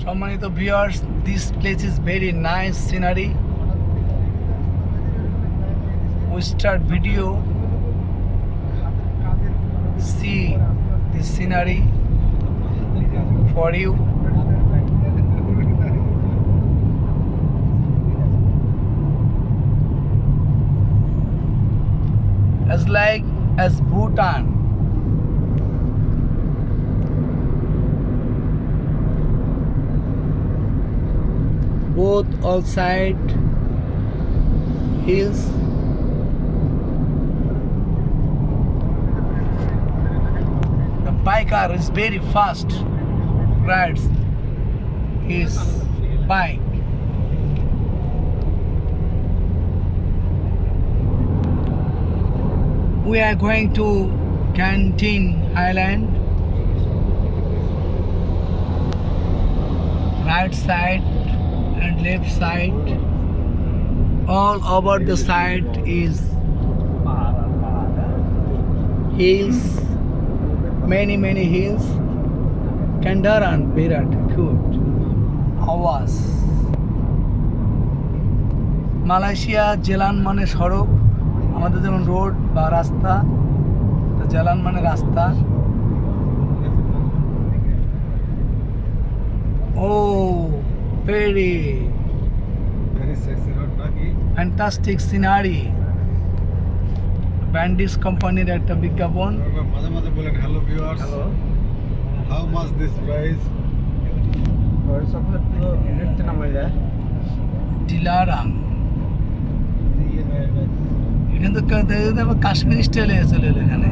সম্মানিত viewers, this place is very nice scenery. We start video, see this scenery for you. As like as Bhutan. Both all side hills. The biker is very fast, rides his bike. We are going to Canteen Island. Right side and left side, all over the side is hills, many hills. Kendaran Virat good আওয়াজ। Malaysia জেলান মানে সড়ক, আমাদের যেমন road বা রাস্তা, জেলান মানে রাস্তা। Oh, very sexy road নাকি? fantastic scenery. Bandis কোম্পানির একটা বিজ্ঞাপন। মাঝে মাঝে বলেন hello viewers, how much this price? ডিলারাম এখানে তো কাশ্মীর স্টাইলে চলে এলো এখানে।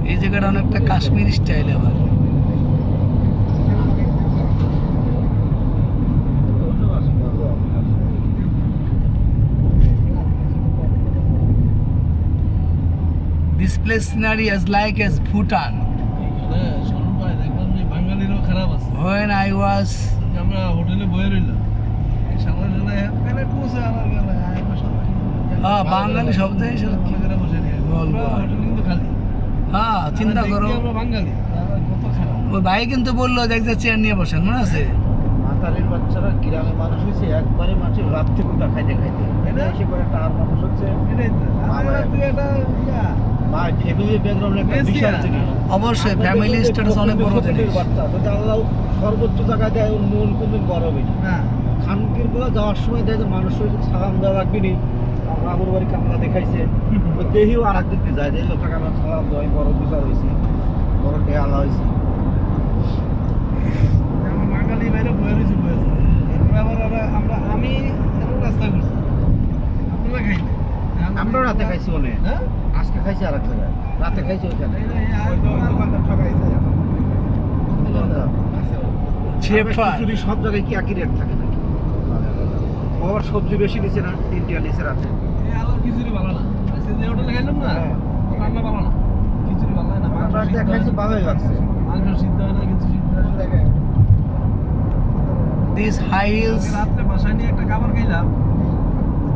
এই জায়গাটা অনেকটা কাশ্মীর স্টাইলে আবার। This place scenery is like as Bhutan. When I was বাঙালি শব্দ হ্যাঁ চিন্তা করো, ওই ভাই কিন্তু বললো যে একটা চেয়ার নিয়ে বসেন, মনে আছে? মাতালির বাচ্চারা গ্রামে মানুষ হয়েছে, একবারে মাছের রাত্রে কোথা খাইতে খাইতে এসে করে একটা আর মানুষ হচ্ছে অবশ্যই ফ্যামিলি স্ট্যাটাস অনেক বড় জিনিস। সর্বোচ্চ জায়গায় দেয় ওর মন কোনদিন বড় হবে না। খানকির গুলো যাওয়ার সময় দেয় যে মানুষ সালাম দেওয়া লাগবে নি, আমার বাড়ি কামলা দেখাইছে দেহিও আর একদিন দিয়ে যায় যে লোকটাকে আমরা সালাম দেওয়াই বড় বিচার হয়েছে, বড় কে আলা হয়েছে। বাঙালি বাইরে বয়ে রয়েছে আমরা আমি রাস্তা করছি, আপনারা খাইলে আমরা রাতে খাইছি অনেক, আজকে খাইছি আর এক জায়গায়, রাতে খাইছি ওইখানে। সব জায়গায় কি একই রেট থাকে নাকি? আবার সবজি বেশি নিচে না, 3 টাকা নিচে রাতে। খিচুড়ি ভালো না, যে হোটেলে খাইলাম না রান্না ভালো না, খিচুড়ি ভালো না, আমরা খাইছি ভালোই লাগছে, মাংস সিদ্ধ হয় না, কিছু সিদ্ধ হয় না। These high hills, রাতে বাসায় নিয়ে একটা খাবার খাইলাম,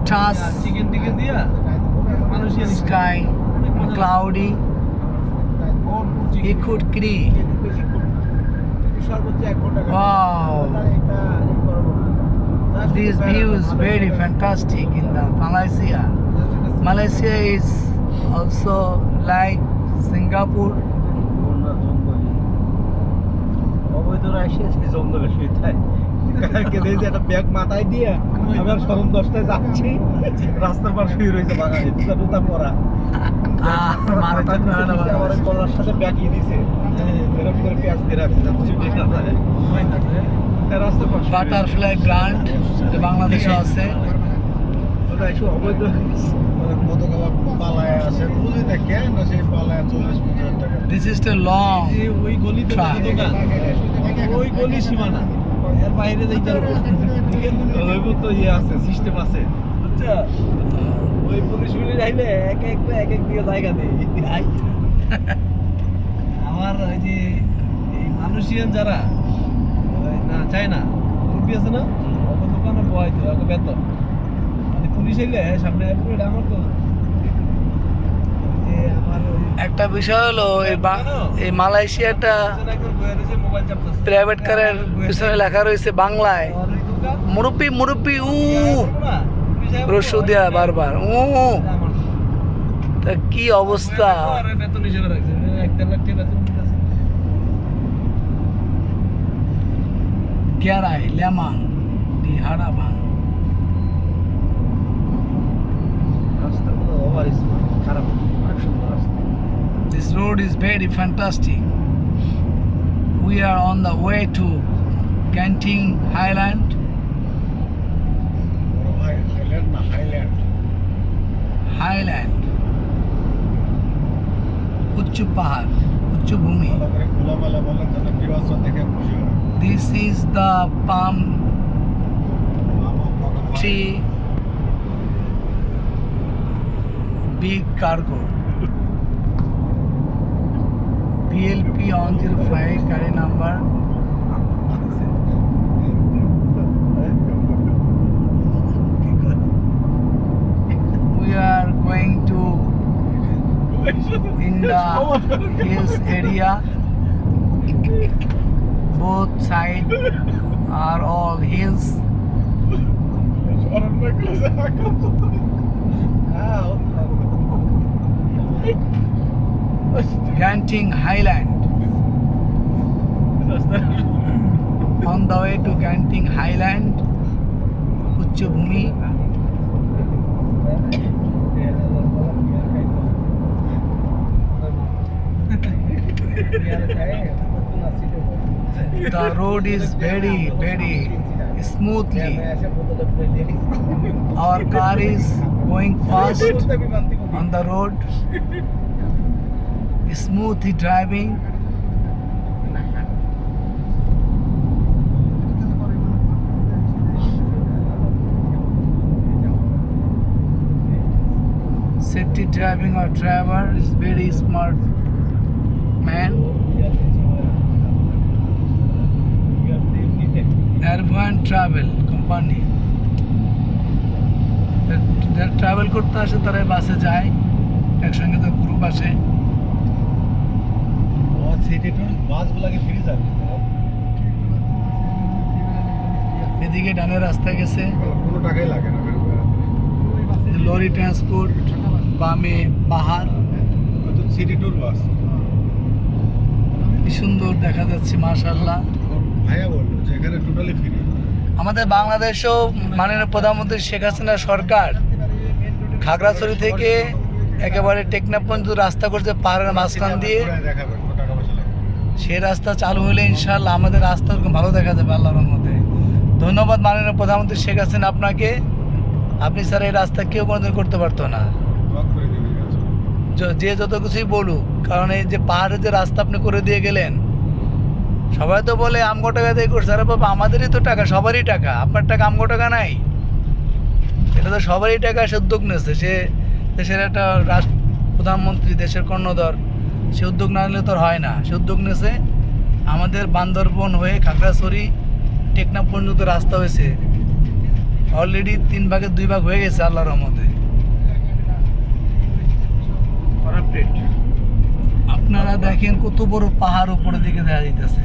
ট্রাস চিকেন দিয়া sky cloudy, Ikut Kri. Wow, this view is very fantastic in the Malaysia. Malaysia is also like Singapore. একটা ব্যাগ মাথায় দিয়ে আমি আর সরম 10টায় যাচ্ছি, রাস্তার পার শুয়ে রয়েছে বাঙালি জুতা পরা, গলার সাথে ব্যাগ দিছে, এরকম করে পেঁয়াজ দিয়ে রাখছে রাস্তার পার। বাটারফ্লাই গ্রান্ট বাংলাদেশে আছে। অবৈধ পালায় আছে, বুঝি না কেন সেই পালায় 40-50 টাকা। This is the long ওই গলিতে দোকান, ওই গলি সীমানা, এর বাইরে যাইতে হবে তো ইয়ে আছে, সিস্টেম আছে, বুঝছো? ওই পুলিশ মিলে যাইলে এক এক দিকে জায়গা দেয়। আমার ওই যে এই মালয়েশিয়ান যারা না চায়না রুপি আছে না, ওকে দোকানে বয় তো ওকে বেতন, মানে পুলিশ এলে সামনে পুরো আমার তো আমার একটা বিষয় হলো এই মালয়েশিয়াটা প্রাইভেট কারের পিছনে লেখা রয়েছে বাংলায় মুরব্বি মুরব্বি রস্যু দেয়া বারবার তা কি অবস্থা। কেরাই লেমাং দি হারাবাং। রাস্তাগুলো ওভার স্মার্ট, খারাপ না, অনেক সুন্দর রাস্তা। This road is very fantastic. We are on the way to Genting Highland. বড় ভাই হাইল্যান্ড না হাইল্যান্ড Highland. উচ্চ পাহাড়, উচ্চ ভূমি। ভালো করে খোলামেলা বলেন যেন ভিউয়ার্স দেখে খুশি হয়। This is the palm মামা বড় ভাই tree big cargo. PLP 105 carry number. We are going to in the hills area. Both sides are all hills. শরণ ভাই ক্লোজে রাখো। Genting Highland. On the way to Genting Highland. উচ্চ ভূমি। The road is very smoothly. Our car is going fast on the road. Smoothly driving. Safety driving, our driver is very smart man. Airvan Travel Company. যারা travel করতে আসে তারা বাসে যায়, একসঙ্গে তো গ্রুপ আসে। সিটি টুর বাসগুলো কি ফ্রি সার্ভিস? এদিকে ডানের রাস্তা গেছে, কোনো টাকাই লাগে না বের করে। লরি ট্রান্সপোর্ট, বামে পাহাড়। নতুন সিটি টুর বাস। কি সুন্দর দেখা যাচ্ছে মাশাআল্লাহ। ভাইয়া বললো যে এখানে টোটালি ফ্রি। আমাদের বাংলাদেশও মাননীয় প্রধানমন্ত্রী শেখ হাসিনা সরকার খাগড়াছড়ি থেকে একেবারে টেকনাফ পর্যন্ত রাস্তা করছে পাহাড়ের মাঝখান দিয়ে। দেখাবেন কত টাকা পয়সা লাগে। সেই রাস্তা চালু হলে ইনশাআল্লাহ আমাদের রাস্তা ভালো দেখা যাবে আল্লাহর রহমতে। ধন্যবাদ মাননীয় প্রধানমন্ত্রী শেখ হাসিনা আপনাকে। আপনি স্যার এই রাস্তা কেউ কোনোদিন করতে পারতো না, ব্লক করে দিবেন গাছ। যে যত কিছুই বলুক। কারণ এই যে পাহাড়ের যে রাস্তা আপনি করে দিয়ে গেলেন, সবাই তো বলে আমগো টাকা দিয়ে করছে। আরে বাবা, আমাদেরই তো টাকা, সবারই টাকা। আপনার টাকা আমগো টাকা নাই, এটা তো সবারই টাকা। সে উদ্যোগ নিয়েছে, সে দেশের একটা প্রধানমন্ত্রী, দেশের কর্ণধর, সে উদ্যোগ না নিলে তো আর হয় না। সে উদ্যোগ নিয়েছে। আমাদের বান্দরবন হয়ে খাগড়াছড়ি টেকনাফ পর্যন্ত রাস্তা হয়েছে অলরেডি 3 ভাগের 2 ভাগ হয়ে গেছে আল্লাহর রহমতে। আপনারা দেখেন কত বড় পাহাড় উপরের দিকে দেখা যাইতেছে।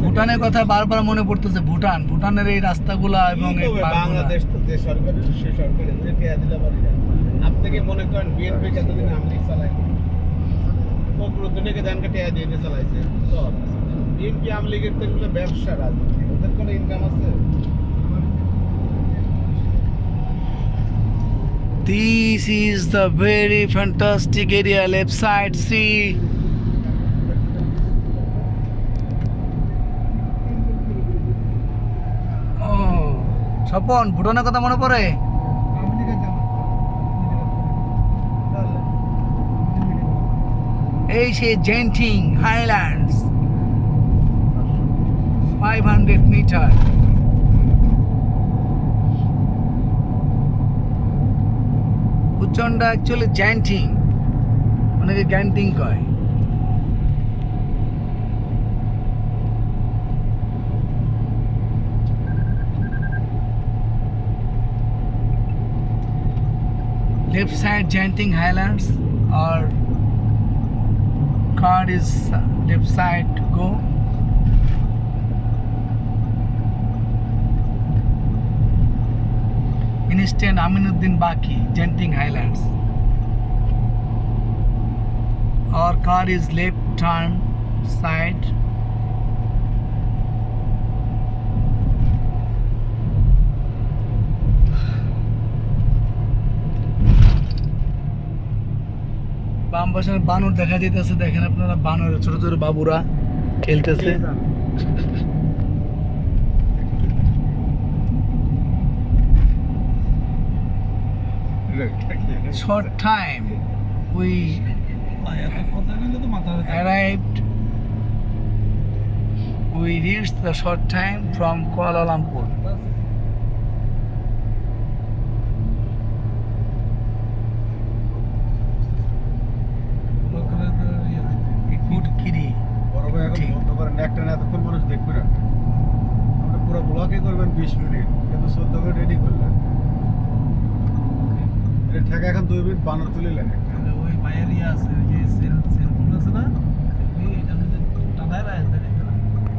ভুটানের কথা বারবার মনে পড়তেছে। ভুটানের এই রাস্তাগুলা এবং এই পাহাড়গুলা। বাংলাদেশ তো যে সরকারের সে সরকারের যে পেয়া দিলে পারি না। আপনি কি মনে করেন বিএনপি কতদিন আমলি চালায়? দুনিয়াকে জানকে টেয়া দিয়ে চালাইছে সব। বিএনপি আমলিগের তো এগুলো ব্যবসা, রাজনীতি, ওদের কোনো ইনকাম আছে? This is the very fantastic area. Left side, see. Oh, Swapan, ভুটানের কথা মনে পড়ে? এই সে জেন্টিং হাইল্যান্ডস 500 মিটার। উচ্চারণটা অ্যাকচুয়ালি জ্যান্টিং, অনেকে গ্যান্টিং কয়। Left side Genting Highlands or car is left side to go. Instant Aminuddin Baki, Genting Highlands. Our car is left turn side. বাম পাশে বানর দেখা যাইতেছে, দেখেন আপনারা বানর, ছোট ছোট বাবুরা খেলতেছে। Short time we arrived. We reached the short time from Kuala Lumpur. Kiri. বড় ভাই এখন ঠিক। বন্ধ করেন, একটা না এতক্ষণ মানুষ দেখবে না। আপনি পুরো ব্লগই করবেন 20 মিনিট, কিন্তু 14 মিনিট রেডি করলেন। এটা ঠেকা এখন 2 মিনিট বানর তুলে নেন।